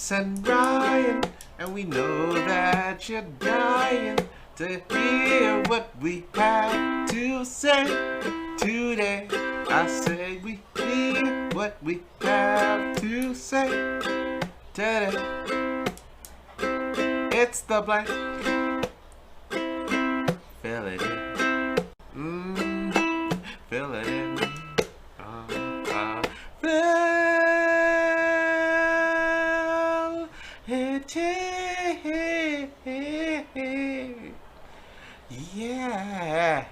Carlos and Ryan, and we know that you're dying to hear what we have to say today. I say we hear what we have to say today. It's the blank. Fill it in. Fill it in. Fill it in. Yeah.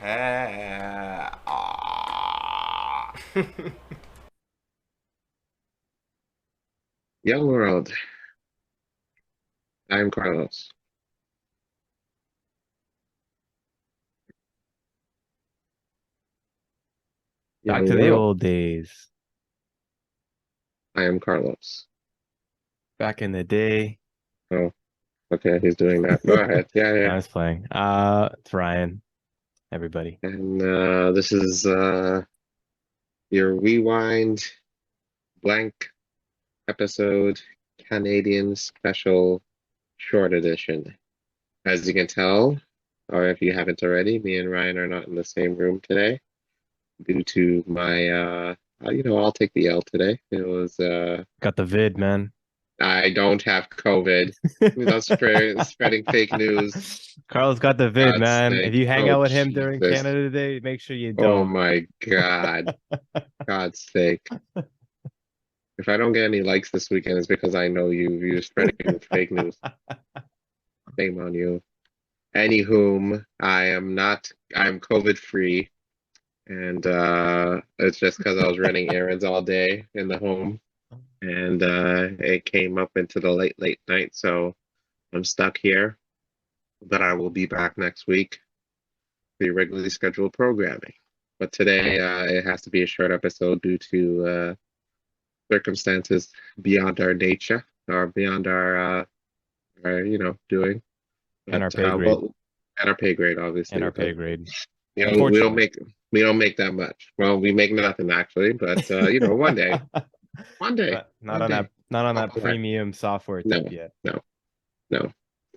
Young world. I'm Carlos. Back Young to the world. old days. I am Carlos. Back in the day. Oh, okay. He's doing that. Go ahead. Yeah, I yeah. was playing. It's Ryan, everybody. And this is your rewind blank episode Canadian special short edition. As you can tell, or if you haven't already, me and Ryan are not in the same room today due to my I'll take the L today. It was Got the vid, man. I don't have COVID without spreading fake news. Carl's got the vid, God's man. If sake. you hang Oh, out with him during Jesus. Canada Day, make sure you Oh don't. my God. God's sake. If I don't get any likes this weekend, it's because I know you're spreading fake news. Shame on you. Anywhom, I'm COVID free. And it's just because I was running errands all day in the home. And it came up into the late night. So I'm stuck here. But I will be back next week for your regularly scheduled programming. But today it has to be a short episode due to circumstances beyond our nature or beyond our doing. And our But pay grade. and our pay grade, obviously. And our pay Because, grade. we Unfortunately. don't make that much. Well, we make nothing actually, but one day. One day. Not on that premium software No, tip yet. no.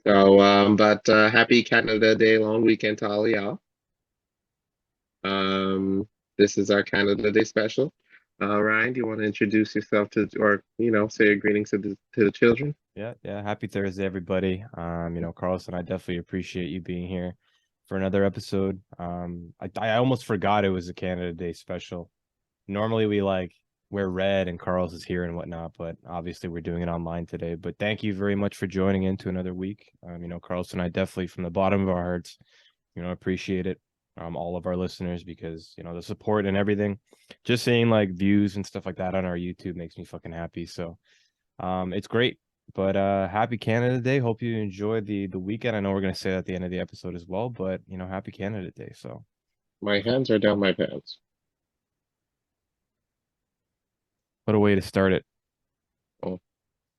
So but happy Canada Day long weekend to all y'all. This is our Canada Day special. Ryan, do you want to introduce yourself or say your greetings to the children? Yeah. Happy Thursday, everybody. Carlos and I definitely appreciate you being here for another episode. I almost forgot it was a Canada Day special. Normally we wear red and Carlos is here and whatnot, but obviously we're doing it online today. But thank you very much for joining into another week. Carlos and I definitely from the bottom of our hearts, appreciate it. All of our listeners, because the support and everything, just seeing views and stuff like that on our YouTube makes me fucking happy. So it's great. But happy Canada Day. Hope you enjoyed the weekend. I know we're gonna say that at the end of the episode as well, but happy Canada Day. So My hands are down my pants. what a way to start it. Oh,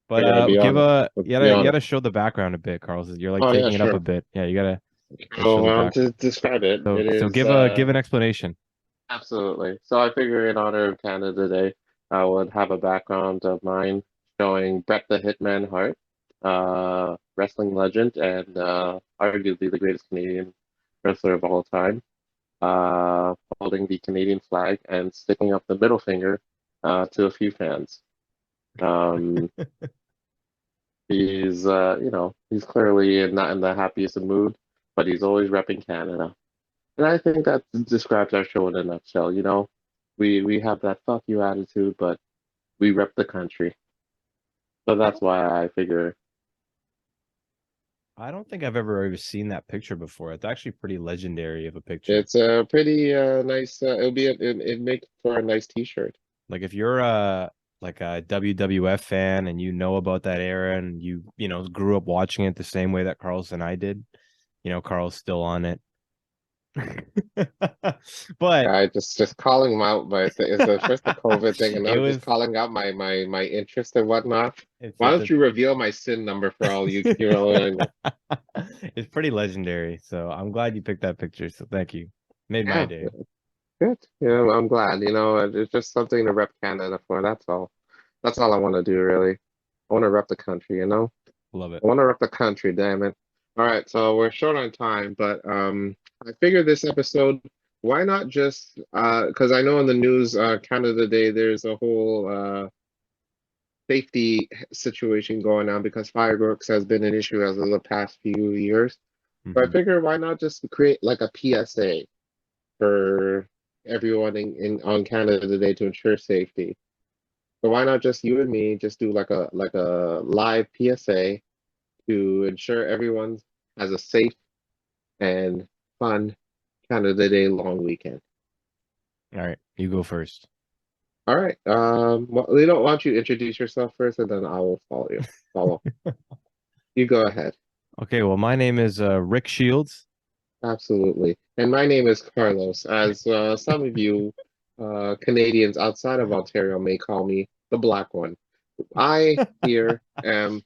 but you gotta show the background a bit, Carlos. You're taking it up a bit. Yeah, you gotta to describe it. So give an explanation. Absolutely. So I figure in honor of Canada Day, I would have a background of mine showing Bret the Hitman Hart, wrestling legend and arguably the greatest Canadian wrestler of all time, holding the Canadian flag and sticking up the middle finger to a few fans. He's he's clearly not in the happiest of mood, but he's always repping Canada. And I think that describes our show in a nutshell. We have that fuck you attitude, but we rep the country. So that's why I figure. I don't think I've ever seen that picture before. It's actually pretty legendary of a picture. It's a pretty nice. It makes for a nice T-shirt. If you're a WWF fan and you know about that era and you grew up watching it the same way that Carlos and I did, Carl's still on it. But I just calling him out, but it's first the COVID thing, and I'm just calling out my interest and whatnot. Why don't you reveal my SIN number for all you It's pretty legendary, so I'm glad you picked that picture. So thank you. Made my day. Good. I'm glad. It's just something to rep Canada for. That's all. That's all I want to do, really. I want to rep the country, you know? Love it. I want to rep the country, damn it. All right, so we're short on time, but I figured this episode, why not just because I know in the news, Canada Day, there's a whole safety situation going on because fireworks has been an issue as of the past few years. So I Mhm. figure why not just create like a PSA for everyone on Canada Day to ensure safety. So why not just you and me just do like a live PSA to ensure everyone has a safe and fun Canada Day long weekend. All right, you go first. All right. Well, why don't you introduce yourself first, and then I will follow you. Follow. You go ahead. Okay, well, my name is Rick Shields. Absolutely. And my name is Carlos, as some of you Canadians outside of Ontario may call me the Black One. I here am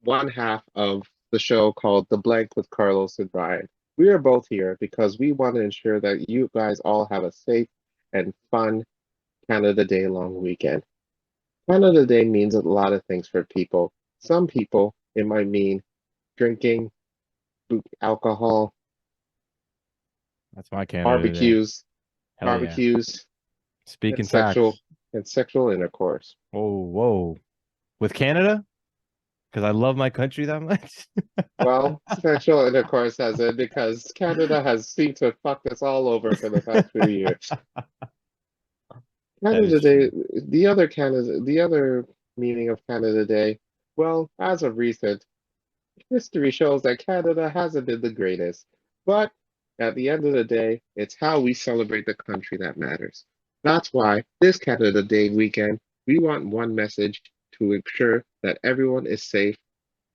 one half of the show called The Blank with Carlos and Brian. We are both here because we want to ensure that you guys all have a safe and fun Canada Day long weekend. Canada Day means a lot of things for people. Some people, it might mean drinking, alcohol, That's my Canada Day. barbecues, Hell yeah. barbecues, and Speaking sexual facts. and sexual intercourse. Whoa, whoa. With Canada? Because I love my country that much. Well, sexual intercourse has it because Canada has seemed to fuck us all over for the past few years. That is Canada Day, true. the other meaning of Canada Day, well, as of recent, history shows that Canada hasn't been the greatest. But at the end of the day, it's how we celebrate the country that matters. That's why this Canada Day weekend, we want one message to ensure that everyone is safe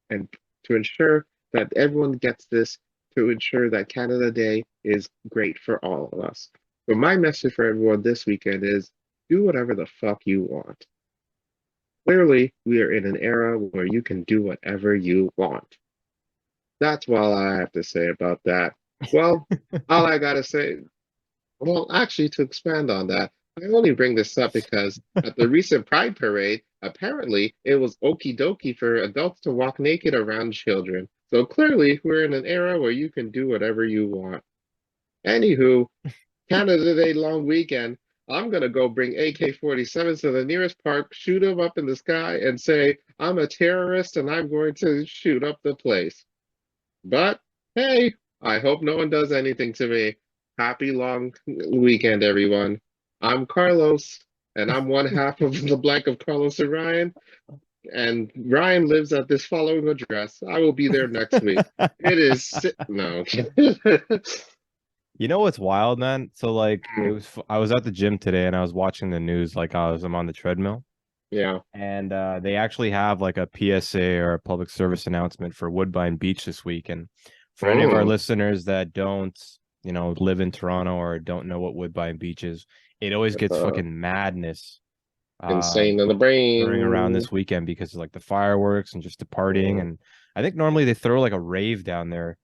and to ensure that everyone gets this, to ensure that Canada Day is great for all of us. So my message for everyone this weekend is do whatever the fuck you want. Clearly, we are in an era where you can do whatever you want. That's all I have to say about that. Well, all I gotta say, well, actually, to expand on that, I only bring this up because at the recent Pride Parade, apparently it was okie dokie for adults to walk naked around children. So clearly, we're in an era where you can do whatever you want. Anywho, Canada Day long weekend, I'm gonna go bring AK-47s to the nearest park, shoot them up in the sky, and say, I'm a terrorist and I'm going to shoot up the place. But hey, I hope no one does anything to me. Happy long weekend, everyone. I'm Carlos, and I'm one half of the blank of Carlos and Ryan. And Ryan lives at this following address. I will be there next week. It is no. You know what's wild, man? So like I was at the gym today and I was watching the news like I'm on the treadmill. Yeah. And they actually have like a PSA or a public service announcement for Woodbine Beach this week. And for any of our Oh, listeners that don't, live in Toronto or don't know what Woodbine Beach is, it always it's gets fucking madness insane in the during around brain. this weekend because of like the fireworks and just the partying. Mm, And I think normally they throw like a rave down there,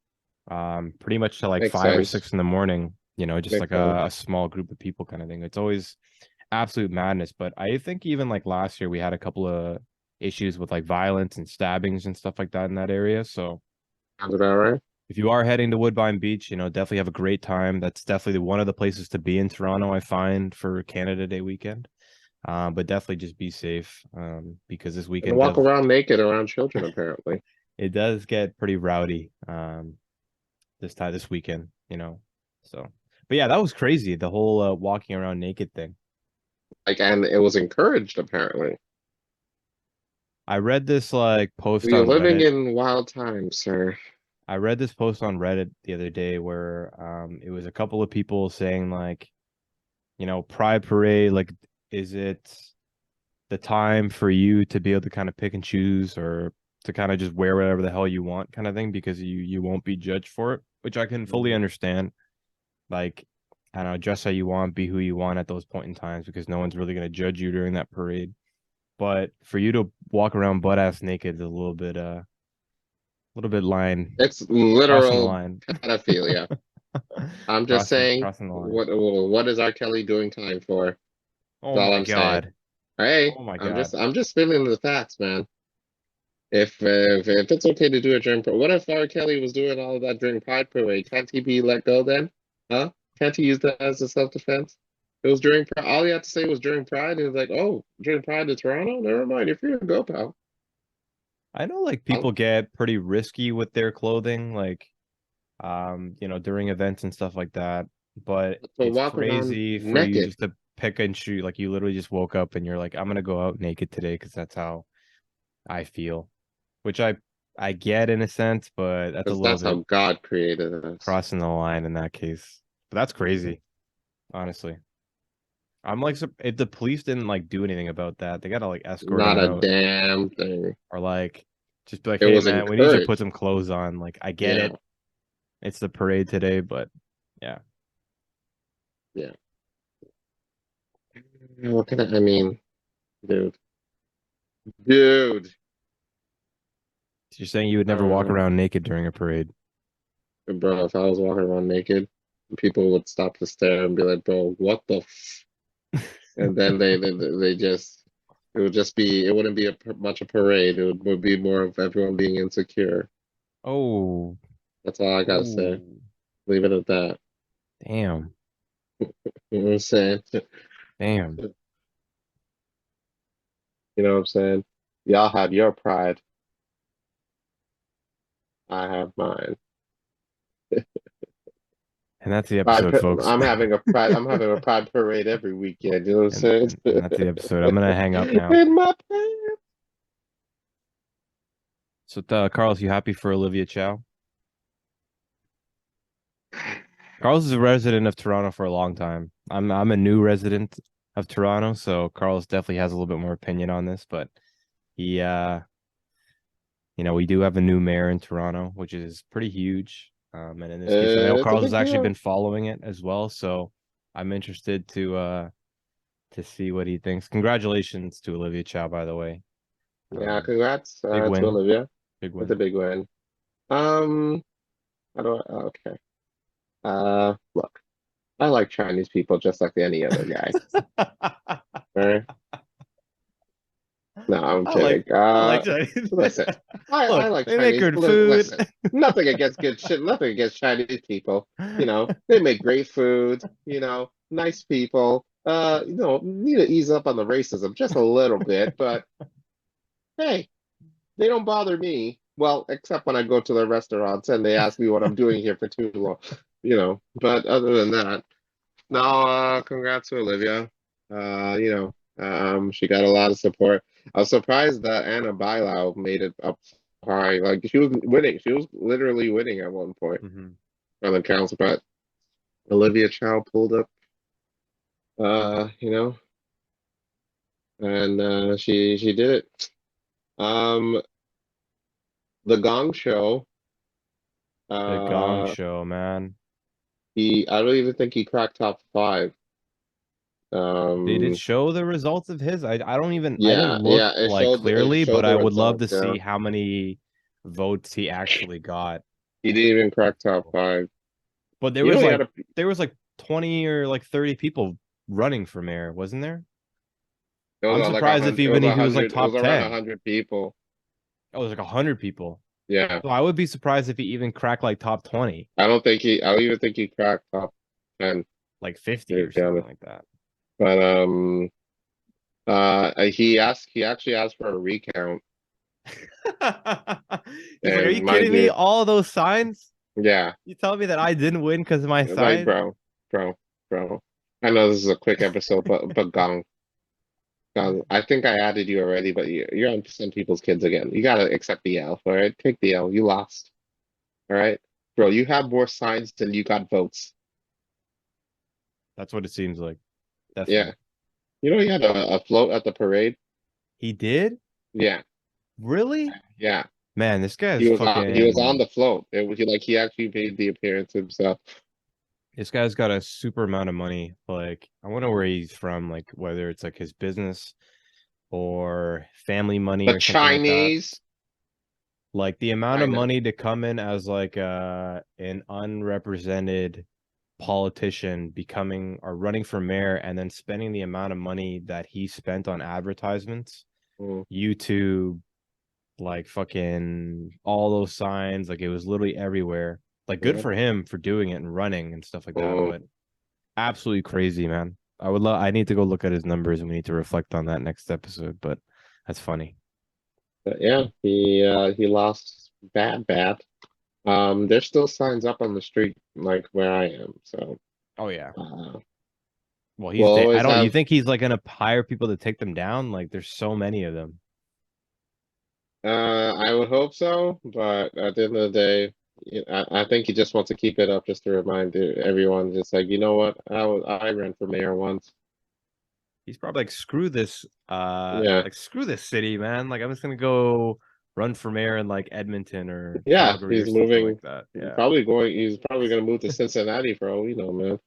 pretty much to like makes 5 or 6 sense. in the morning, just Makes like sense. a small group of people kind of thing. It's always absolute madness. But I think even like last year we had a couple of issues with like violence and stabbings and stuff like that in that area. So Sounds about right. if you are heading to Woodbine Beach, definitely have a great time. That's definitely one of the places to be in Toronto, I find, for Canada Day weekend. But definitely just be safe, because this And weekend walk does around naked around children, apparently. it does get pretty rowdy this weekend, So, but yeah, that was crazy. The whole walking around naked thing. Like, and it was encouraged, apparently. I read this like post We are on living Reddit. in wild times, sir. I read this post on Reddit the other day where it was a couple of people saying like, Pride Parade, like, is it the time for you to be able to kind of pick and choose or to kind of just wear whatever the hell you want kind of thing because you won't be judged for it, which I can fully Mhm. understand. Like, I don't know, dress how you want, be who you want at those point in times because no one's really going to judge you during that parade. But for you to walk around butt ass naked is a little bit line It's crossing the literal line. pedophilia. I'm just crossing saying, crossing the line. what is R. Kelly doing time for? Oh That's all my I'm saying. god. Hey, Oh my god. I'm just spinning the facts, man. If it's okay to do it during, what if R. Kelly was doing all of that during Pride Parade? Can't he be let go then? Huh? Can't he use that as a self-defense? It was during Pride. All he had to say was during Pride. He was like, "Oh, during Pride in Toronto. Never mind. If you're a go, pal." I know like I'll, people get pretty risky with their clothing, like during events and stuff like that. But to it's walk around crazy for you naked just to pick and shoot. Like you literally just woke up and you're like, I'm gonna go out naked today because that's how I feel. Which I get in a sense, but that's a because little that's how bit God created us. crossing the line in that case. But that's crazy, honestly. I'm like, if the police didn't like do anything about that, they gotta like escort him Not a out damn thing. or like just be like, It hey was man, we need you to put encouraged. some clothes on. Like I get Yeah, it, it's the parade today, but yeah. yeah. What can I mean, dude, dude. So you're saying you would I never don't walk know, around naked during a parade? bro. If I was walking around naked, people would stop to stare and be like, "Bro, what the?" And then they just it would just be it wouldn't be much a parade. It would be more of everyone being insecure. Oh, That's all I gotta say. oh, Leave it at that. damn, You know what I'm saying? damn. You know what I'm saying? Y'all have your pride. I have mine. And that's the episode, folks. I'm having a pride parade every weekend. You know what I'm and, saying? and and that's the episode. I'm gonna hang up now. In my pants. So, Carlos, you happy for Olivia Chow? Carlos is a resident of Toronto for a long time. I'm a new resident of Toronto, so Carlos definitely has a little bit more opinion on this, but he we do have a new mayor in Toronto, which is pretty huge. And in this case, I know It's a Carlos has big actually deal. been following it as well, so I'm interested to see what he thinks. Congratulations to Olivia Chow, by the way. Yeah, congrats Big to win. Olivia. Big It's a win. big win. Um, how do I? Okay. Look, I like Chinese people just like any other guy. All right. No, I'm I like kidding. I like Chinese. Listen, I Look, like they make Chinese. good food. Listen, nothing against good shit. Nothing against Chinese people. They make great food. Nice people. Need to ease up on the racism just a little bit, but hey, they don't bother me. Well, except when I go to the restaurants and they ask me what I'm doing here for too long. But other than that, no. Congrats to Olivia. She got a lot of support. I was surprised that Anna Bilau made it up high. Like she was winning. She was literally winning at one point Mhm. on the council, but Olivia Chow pulled up. Uh, you know, and she did it. Um, the Gong Show. The Gong Uh, Show, man. I don't even think he cracked top five. Did it Um, show the results of his? I didn't yeah, look yeah, like it clearly, showed but the I would love results. to Yeah, see how many votes he actually got. he didn't even crack top five. But You know, he had a there was like 20 or like 30 people running for mayor, wasn't there? It was I'm like a surprised if hundred. It was even a if he was like hundred. It was top around 10. 100 people. Oh, it was like 100 people. Yeah, So I would be surprised if he even cracked like top 20, I don't think he. I don't even think he cracked top 10. like 50 To or be something honest, like that. but he asked. He actually asked for a recount, He's like, "Are you and mind kidding me? you, All those signs? yeah, You tell me that I didn't win because of my like sign?" bro. I know this is a quick episode, but Gong. I think I added you already, but you're on some people's kids again. You gotta accept the L. All right, take the L. You lost. All right, bro. You have more signs than you got votes. That's what it seems like. Yeah. Definitely. He had a float at the parade. He did? Yeah, Really? yeah. Man, this guy He is was on. He was on fucking the float. It was like he actually made the appearance himself. this guy's got a super amount of money. Like, I wonder where he's from, like whether it's like his business or family money The or something like that. Chinese, Like the amount of China. money to come in as like an unrepresented politician becoming or running for mayor and then spending the amount of money that he spent on advertisements, Mm. YouTube, like fucking all those signs. Like it was literally everywhere. Like good Yeah. for him for doing it and running and stuff like that. Mm. But absolutely crazy, man. I need to go look at his numbers and we need to reflect on that next episode. But that's funny. But yeah, he lost bad. There's still signs up on the street like where I am. So Oh yeah. uh, Well, we'll I always don't. You have. think he's like gonna hire people to take them down? Like there's so many of them. I would hope so, but at the end of the day, I think he just wants to keep it up just to remind everyone, just like, you know what, I ran for mayor once. He's probably like, Yeah, screw this city, man. Like I'm just gonna go run for mayor in like Edmonton or yeah, Calgary or he's something moving. like that. Yeah, He's probably going to move to Cincinnati for all we know, man.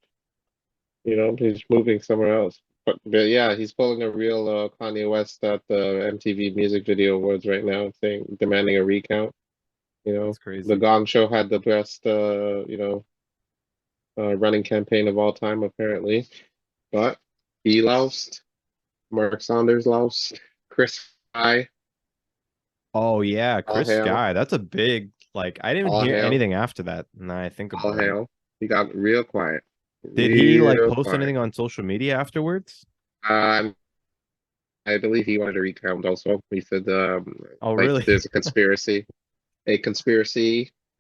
He's moving somewhere else. But yeah, he's pulling a real Kanye West at the MTV Music Video Awards right now, demanding a recount. that's The crazy. Gong Show had the best, running campaign of all time, apparently. But he lost. Mark Saunders lost. Chris Guy, Oh yeah, all Chris hail, Sky. That's a big like. I didn't even all hear hail, anything after that. Now I think all about it. hail. He got real quiet. Did he like Real post quiet. anything on social media afterwards? Um, I believe he wanted to recount also. He said, Oh like really? there's a conspiracy,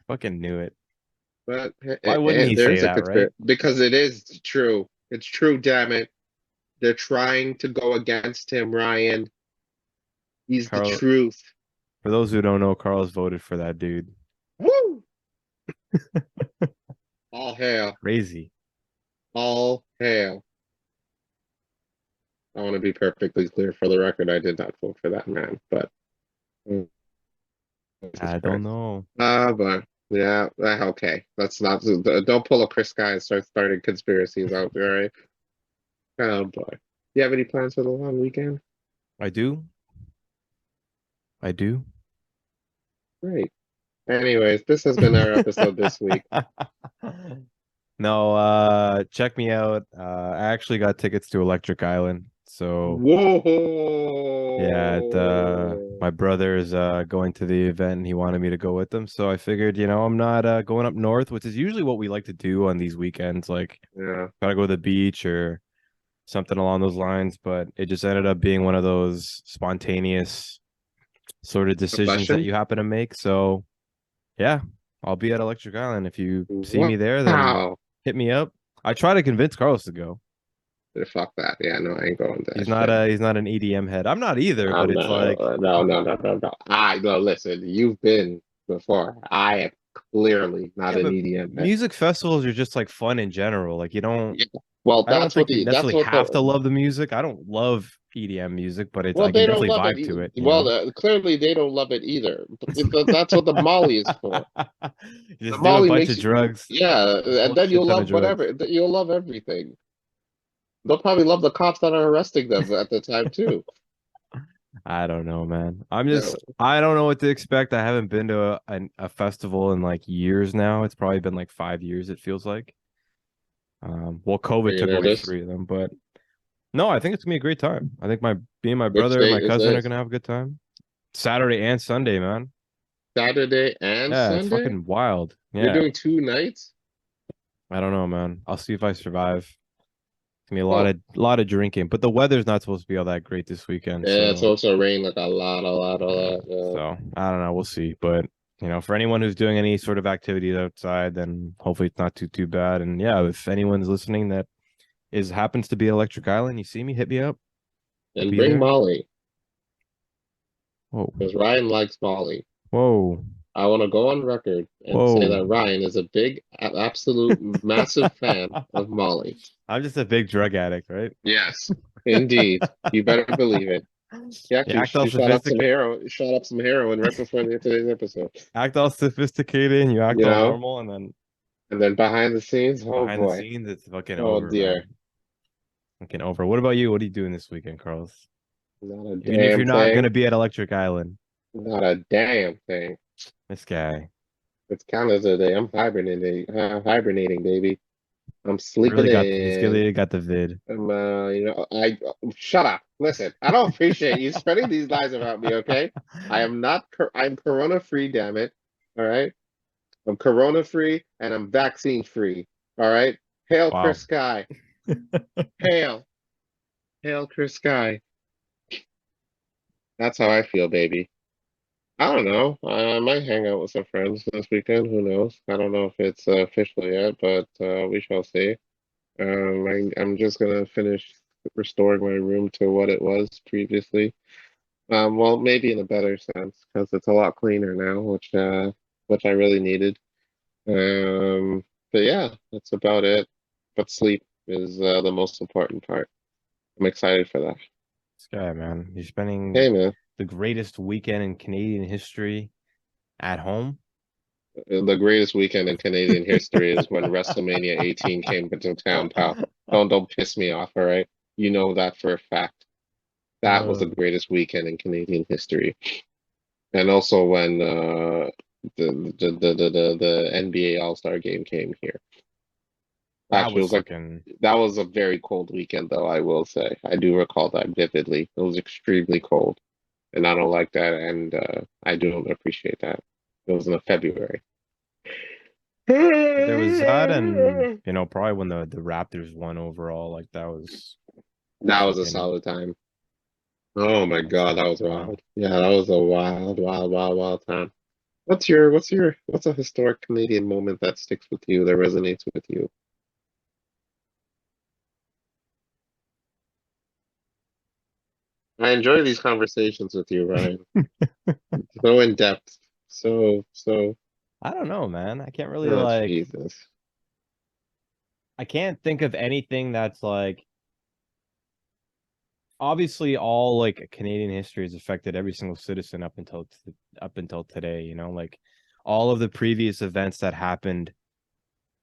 Fucking knew it. but Why wouldn't he there say is a that, right? conspiracy because it is true. It's true, damn it. They're trying to go against him, Ryan. He's the Carl. truth. For those who don't know, Carl's voted for that dude. Woo! All hail. Crazy. All hail. I want to be perfectly clear for the record. I did not vote for that man, but mm, Jesus I don't Christ. know. But yeah, okay. Let's not don't pull a Chris guy and start starting conspiracies out there, right? Oh boy. Do you have any plans for the long weekend? I do. I do. Great. Anyways, this has been our episode this week. No, check me out. I actually got tickets to Electric Island. So yeah, my Whoa! brother is going to the event and he wanted me to go with him. So I figured, I'm not going up north, which is usually what we like to do on these weekends, like Yeah. gotta go to the beach or something along those lines. But it just ended up being one of those spontaneous sort of decisions that Confession? you happen to make. So yeah, I'll be at Electric Island. If you see me there, then Wow. hit me up. I try to convince Carlos to go. Fuck that. Yeah, no, I ain't going to He's that not shit. a he's not an EDM head. I'm not either, but I'm it's not. like No. No. Listen, you've been before. I am clearly not yeah, an but EDM head. music festivals are just like fun in general. Like Yeah. Well, I don't think you that's necessarily what have to the love the music. I don't love EDM music, but it's well I can they don't definitely love it. vibe to it, Well, clearly they don't love it either. That's what the Molly is for. The Just do a Molly bunch makes of you, drugs, yeah, a and whole then shit you'll ton of love drugs. whatever. You'll love everything. They'll probably love the cops that are arresting them at the time too. I don't know, man. Yeah. I don't know what to expect. I haven't been to a festival in like years now. It's probably been like 5 years, it feels like. Well, Are COVID you took away nervous? 3 of them, but no, I think it's gonna be a great time. I think me and my Which brother and my date is cousin are this? gonna have a good time. Saturday and Sunday, man. Saturday and Yeah, it's Sunday? fucking wild. You're Yeah, doing 2 nights? I don't know, man. I'll see if I survive. It's gonna be Oh, a lot of drinking, but the weather's not supposed to be all that great this weekend, yeah, it's so also rained like a yeah. lot. So I don't know. We'll see. But for anyone who's doing any sort of activities outside, then hopefully it's not too bad. And yeah, if anyone's listening that is happens to be Electric Island, you see me, hit me up. I'll And be bring there. Molly, Whoa, because Ryan likes Molly. whoa, I want to go on record and say whoa. that Ryan is a big, absolute, massive fan of Molly. I'm just a big drug addict, right? Yes, indeed. You better believe it. He You actually act all sophisticated, shot up some heroin right before today's episode. and you act You all know? normal, and then And then behind the scenes, oh behind the boy. scenes, it's fucking Oh over, dear. man. Fucking over. What about you? What are you doing this weekend, Carlos? Not a Even if you're damn not gonna thing. be at Electric Island, Not a damn thing. this guy It's Canada Day. I'm hibernating, baby. I'm sleeping he's in. really got the vid. I shut up. Listen, I don't appreciate you spreading these lies about me, okay? I am not, I'm corona free, damn it. All right. I'm corona free and I'm vaccine free. All right. Hail Wow. Chris Sky. Hail. Hail Chris Sky. That's how I feel, baby. I don't know. I might hang out with some friends this weekend. Who knows? I don't know if it's official yet, but we shall see. I'm just gonna finish restoring my room to what it was previously. Well, maybe in a better sense because it's a lot cleaner now, which I really needed. But yeah, that's about it. But sleep is the most important part. I'm excited for that. This guy, man, you're spending Hey, man, the greatest weekend in Canadian history at home. the greatest weekend in Canadian history is when WrestleMania 18 came into town, pal. Don't piss me off, all right? You know that for a fact. That was the greatest weekend in Canadian history. And also when the NBA All-Star game came here. That Actually, it was was like fucking. that was a very cold weekend, though, I will say. I do recall that vividly. It was extremely cold, and I don't like that, and I don't appreciate that. It was in February. There was that, and probably when the Raptors won overall, like that was That was a fucking solid time. Oh my God, that insane. was Wow. wild. Yeah, that was a wild, wild, wild, wild time. What's a historic Canadian moment that sticks with you, that resonates with you? I enjoy these conversations with you, Ryan. So in depth. So, I don't know, man. I can't really oh like. Jesus. I can't think of anything that's like. Obviously, all like Canadian history has affected every single citizen up until today. Like all of the previous events that happened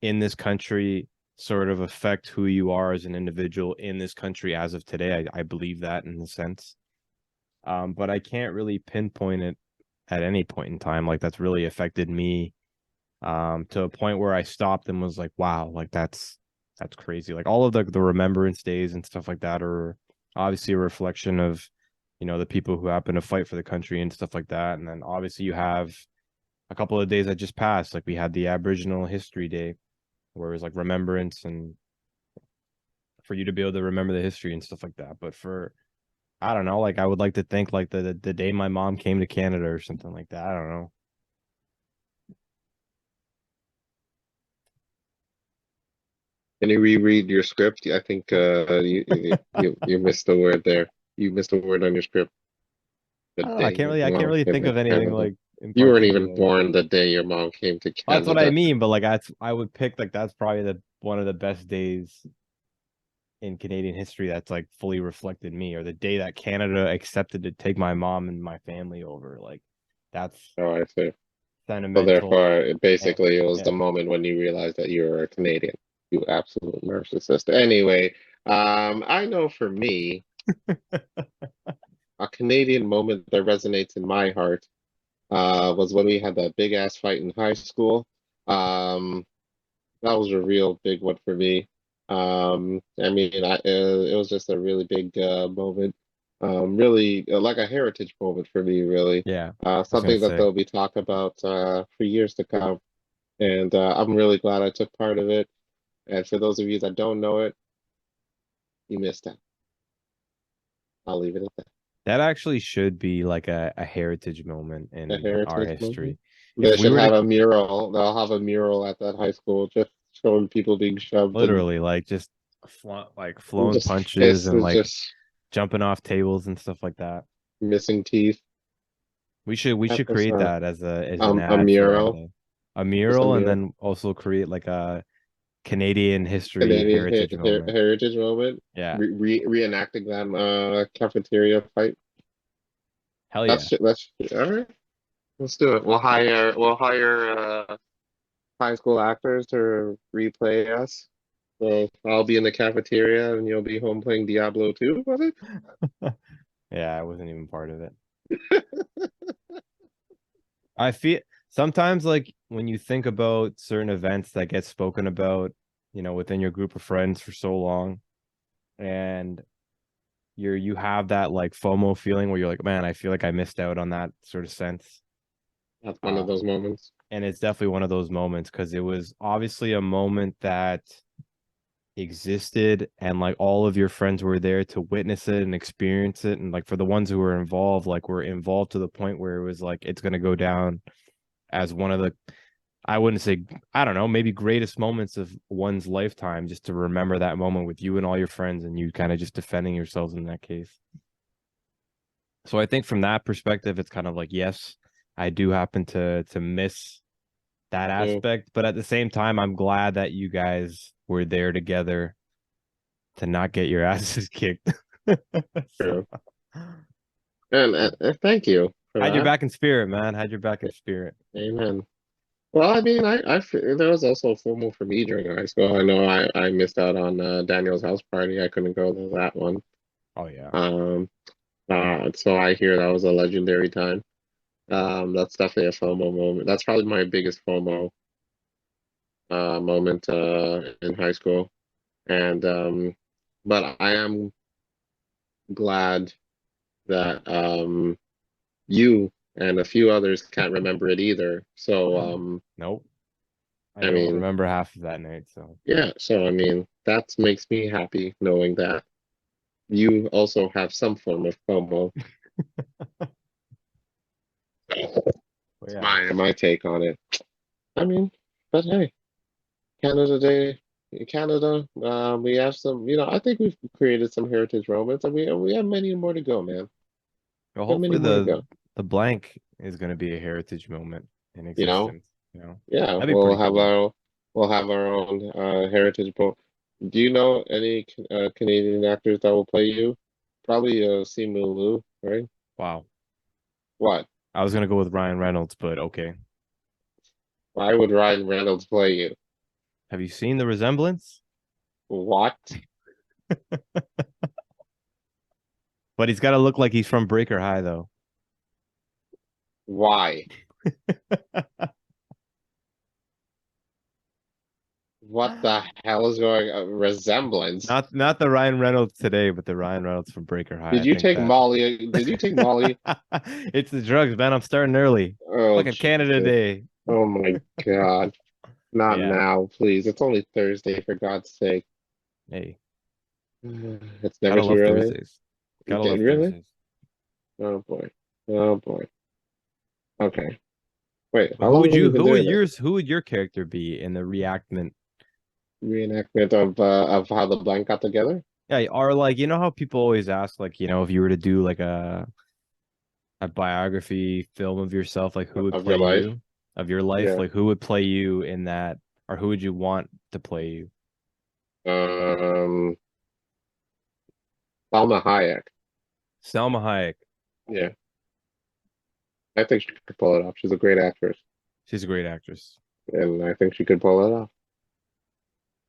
in this country sort of affect who you are as an individual in this country as of today. I believe that in a sense. But I can't really pinpoint it at any point in time. Like that's really affected me to a point where I stopped and was like, wow, like that's crazy. Like all of the remembrance days and stuff like that are obviously a reflection of, the people who happen to fight for the country and stuff like that. And then obviously you have a couple of days that just passed. Like we had the Aboriginal History Day, where it was like remembrance and for you to be able to remember the history and stuff like that. But for I don't know, like I would like to think like the day my mom came to Canada or something like that. I don't know. Can you reread your script? I think you missed a word there. You missed a word on your script. The I don't know. I day can't your really I can't mom really came think to of anything Canada. like in You weren't even particular. born the day your mom came to That's what I Canada. mean, but like I would pick like that's probably the one of the best days in Canadian history that's like fully reflected me, or the day that Canada accepted to take my mom and my family over. Like that's Oh, I see. So sentimental. therefore, And, basically, it was yeah. the moment when you realized that you were a Canadian. You absolute narcissist. Anyway, I know for me, a Canadian moment that resonates in my heart was when we had that big ass fight in high school. Um, that was a real big one for me. I mean, it was just a really big moment. Really like a heritage moment for me, really. Yeah. I was gonna Something that say. they'll be talked about for years to come. And I'm really glad I took part of it. And for those of you that don't know it, you missed out. I'll leave it at that. That actually should be like a heritage moment A in our heritage moment. history. If They we should were to have a mural. They'll have a mural at that high school just showing people being shoved and literally like just flowing just punches fists and and like just jumping off tables and stuff like that. missing teeth. We should create 100%. that as an A ad for mural. a Just a mural, and mural. then also create like a Canadian history Canadian heritage moment. heritage moment. Yeah. Reenacting them cafeteria fight. Hell yeah. That's all right. Let's do it. We'll hire high school actors to replay us. So I'll be in the cafeteria and you'll be home playing Diablo 2, was it? Yeah, I wasn't even part of it. I feel sometimes like when you think about certain events that get spoken about, within your group of friends for so long, and you have that like FOMO feeling where you're like, man, I feel like I missed out on that sort of sense. That's one of those moments. And it's definitely one of those moments because it was obviously a moment that existed and like all of your friends were there to witness it and experience it. And like for the ones who were involved, like were involved to the point where it was like it's gonna go down as one of the, I wouldn't say, I don't know, maybe greatest moments of one's lifetime, just to remember that moment with you and all your friends and you kind of just defending yourselves in that case. So I think from that perspective, it's kind of like, yes, I do happen to miss that aspect, but at the same time, I'm glad that you guys were there together to not get your asses kicked. True. And thank you for Had your that. back in spirit, man. Had your back in spirit. Amen. Well, I mean, there was also FOMO for me during high school. I know I missed out on Daniel's house party. I couldn't go to that one. Oh yeah. So I hear that was a legendary time. That's definitely a FOMO moment. That's probably my biggest FOMO moment in high school. And but I am glad that you and a few others can't remember it either. So Nope. I I don't mean, remember half of that night, so yeah, so I mean, that makes me happy knowing that you also have some form of FOMO. but yeah. My take on it. I mean, but hey, Canada Day, Canada. We have some. I think we've created some heritage moments, and we have many more to go, man. Well, We have many hopefully more to go. the blank is going to be a heritage moment in You know, existence. yeah, That'd be pretty cool. we'll have our own heritage boat. Do you know any Canadian actors that will play you? Probably Simu Liu, right? Wow. What? I was gonna go with Ryan Reynolds, but okay. Why would Ryan Reynolds play you? Have you seen the resemblance? What? But he's got to look like he's from Breaker High, though. Why? What the hell is going on? Resemblance? Not the Ryan Reynolds today, but the Ryan Reynolds from Breaker High. Did I you think take that Molly? Did you take Molly? it's the drugs, man. I'm starting early. Oh, Fucking Canada Jesus. Day. Oh my God. Not Yeah. now, please. It's only Thursday, for God's sake. Hey, It's never gotta too love early. Thursdays. You Gotta did love really? Thursdays. Oh boy. Oh boy. Okay. Wait, But how long have you been doing this? who would your character be in the reenactment? Reenactment of how the blank got together? Yeah, or like how people always ask, like, if you were to do like a biography film of yourself, like who would Of your play life? you of your life, Yeah. like who would play you in that, or who would you want to play you? Um, Salma Hayek. Selma Hayek. Yeah. I think she could pull it off. She's a great actress, She's a great actress. and I think she could pull it off.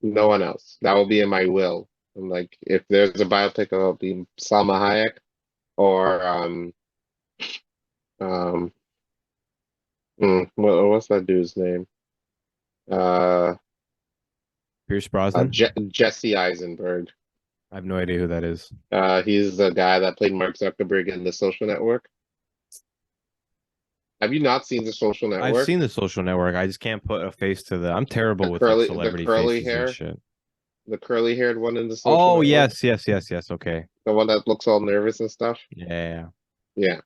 No one else. That will be in my will. I'm like, if there's a biopic, it'll be Salma Hayek or um what's that dude's name? Uh, Pierce Brosnan. Jesse Eisenberg. I have no idea who that is. He's the guy that played Mark Zuckerberg in The Social Network. Have you not seen The Social I've Network? seen The Social Network. I just can't put a face to I'm terrible with like The celebrity curly faces and hair, shit. the curly haired one in The Social Oh, Network, yes. Okay. the one that looks all nervous and stuff. Yeah. Yeah,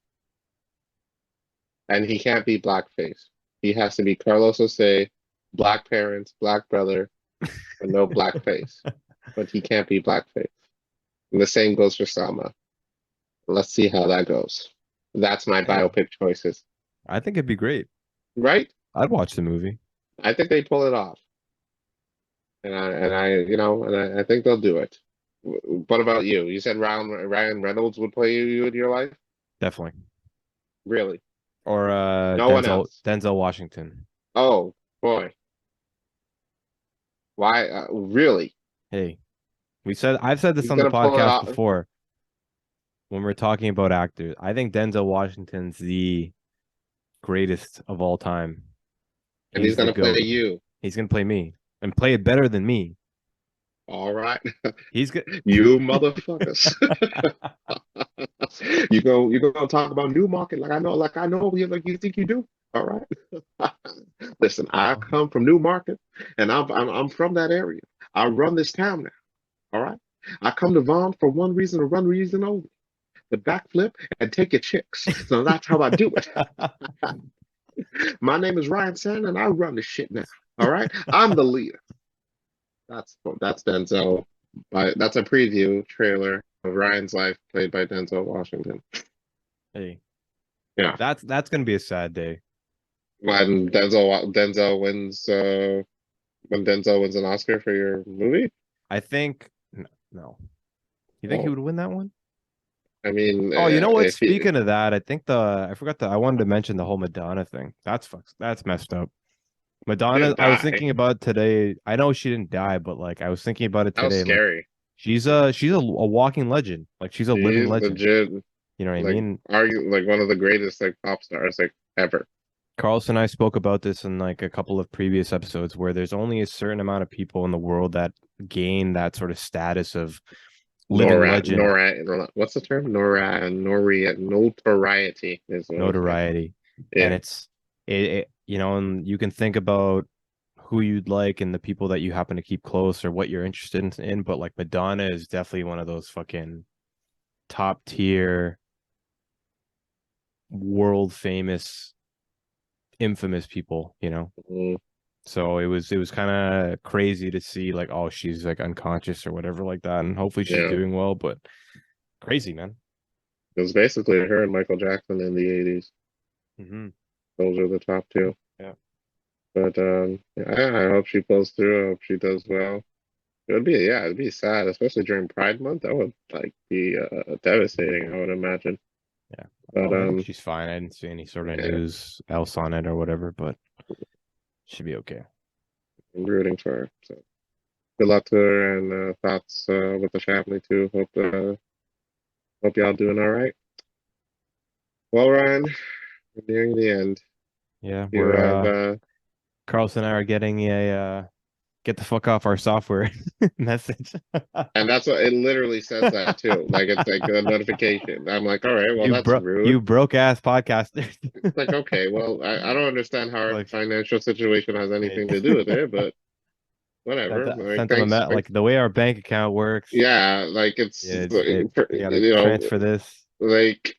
and he can't be blackface. He has to be Carlos Jose, black parents, black brother, and no blackface. But he can't be blackface. And the same goes for Salma. Let's see how that goes. That's my Hey, biopic choices, I think it'd be great. right? I'd watch the movie. I think they pull it off, and I think they'll do it. What about you? You said Ryan Reynolds would play you in your life? Definitely. Really? Or No one else? Denzel Washington. Oh boy, why? Really? Hey, I've said this He's on the gonna pull it podcast off, before when we're talking about actors. I think Denzel Washington's the greatest of all time. and he's He's the gonna play GOAT. you. He's gonna play me and play it better than me. All right, He's good. you motherfuckers. You gonna talk about Newmarket like I know you like you think you do. All right. Listen, I come from Newmarket, and I'm from that area. I run this town now. All right. I come to Vaughn for one reason and one reason only: the backflip and take your chicks. So that's how I do it. My name is Ryan Sand, and I run this shit now. All right. I'm the leader. That's Denzel. That's a preview trailer of Ryan's life, played by Denzel Washington. Hey, Yeah. that's gonna be a sad day. When Denzel wins when Denzel wins an Oscar for your movie. I think no. You think he Oh, would win that one? I mean, Oh, you know what? if he Speaking of that, I think I wanted to mention the whole Madonna thing. That's messed up. Madonna, didn't I was die, thinking about today. I know she didn't die, but like I was thinking about it that was today, and like scary. she's a walking legend. Like she's a living He's legend. legit, You know what I like mean? like one of the greatest like pop stars like ever. Carlson and I spoke about this in like a couple of previous episodes where there's only a certain amount of people in the world that gain that sort of status of living legend What's the term? Notoriety is what it's like. notoriety. And Yeah. you know, and you can think about who you'd like and the people that you happen to keep close or what you're interested in, but like Madonna is definitely one of those fucking top tier, world famous, infamous people, you know. Mm, So it was kind of crazy to see like, oh, she's like unconscious or whatever like that, and hopefully she's yeah. doing well, but crazy, man. It was basically her and Michael Jackson in the 80s. Hmm. Those are the top two. Yeah. But yeah, I hope she pulls through. I hope she does well. It'd be sad, especially during Pride Month. That would like be devastating, I would imagine. Yeah. But Oh, I think she's fine. I didn't see any sort of yeah, news else on it or whatever, but should be okay. I'm rooting for her. So good luck to her and thoughts with the family too. Hope y'all doing all right. Well, Ryan, we're nearing the end. Yeah, You we're have Carlson and I are getting a get the fuck off our software message. and that's what it literally says that too. Like it's like a notification. I'm like, all right, well that's You rude. broke ass podcaster. It's like, okay, well, I don't understand how our Like financial situation has hey, anything to do with it, but whatever. Like, sent them a thanks. like the way our bank account works. Yeah, like it's Yeah, you gotta you know, transfer this. like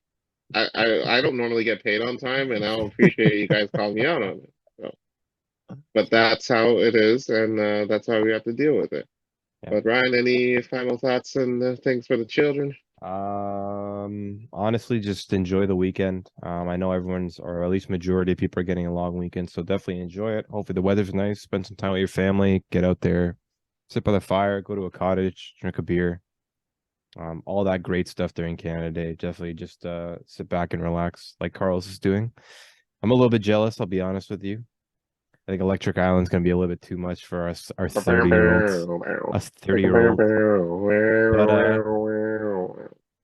I don't normally get paid on time, and I don't appreciate you guys calling me out on it. So, but that's how it is, and that's how we have to deal with it. Yeah. But Ryan, any final thoughts and things for the children? Honestly, just enjoy the weekend. I know everyone's, or at least majority of people are getting a long weekend, so definitely enjoy it. Hopefully the weather's nice. Spend some time with your family. Get out there, sit by the fire, go to a cottage, drink a beer. All that great stuff during Canada Day. Definitely just sit back and relax, like Carlos is doing. I'm a little bit jealous, I'll be honest with you. I think Electric Island's gonna be a little bit too much for us, our 30-year-olds, us 30-year-olds.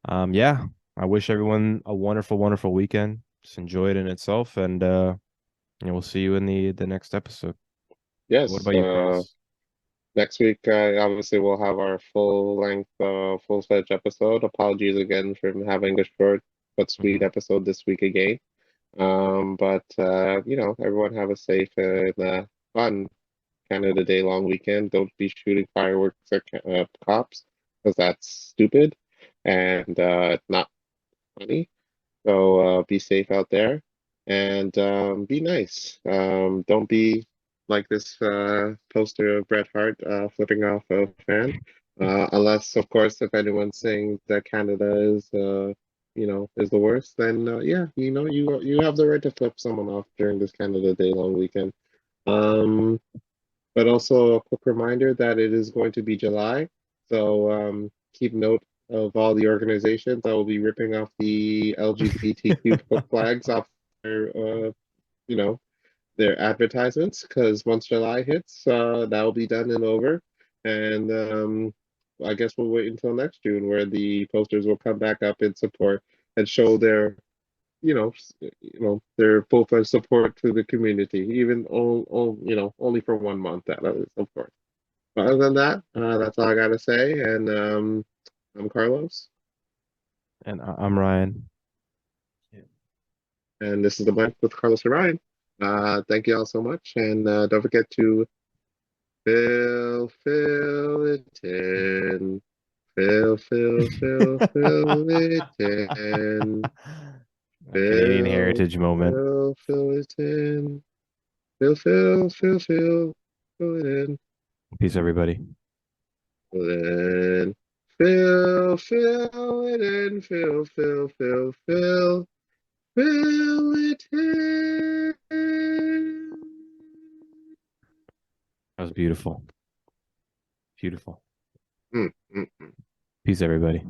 But yeah, I wish everyone a wonderful, wonderful weekend. Just enjoy it in itself, and we'll see you in the next episode. What Yes, about you, Carlos? next week, obviously, we'll have our full length, full fledged episode. Apologies again for having a short but sweet Mhm. episode this week again. But everyone have a safe and fun Canada Day long weekend. Don't be shooting fireworks at cops because that's stupid and not funny. So be safe out there and be nice. Don't be like this poster of Bret Hart flipping off a fan. Unless, of course, if anyone's saying that Canada is, is the worst, then yeah, you have the right to flip someone off during this Canada Day long weekend. Um, but also a quick reminder that it is going to be July, so keep note of all the organizations that will be ripping off the LGBTQ flags off their, their advertisements. Because once July hits, that will be done and over, and I guess we'll wait until next June, where the posters will come back up in support and show their their full support to the community, even only for 1 month. That is, of course. Other than that, that's all I gotta say. And I'm Carlos, And I'm Ryan. and this is the Blank with Carlos and Ryan. Thank you all so much, and don't forget to fill it in. Fill it in. A Canadian heritage moment. Fill it in. Fill it in. Peace, everybody. Fill it in. Fill it in. Fill it in. That was beautiful. Beautiful. Mm, mm, mm. Peace, everybody.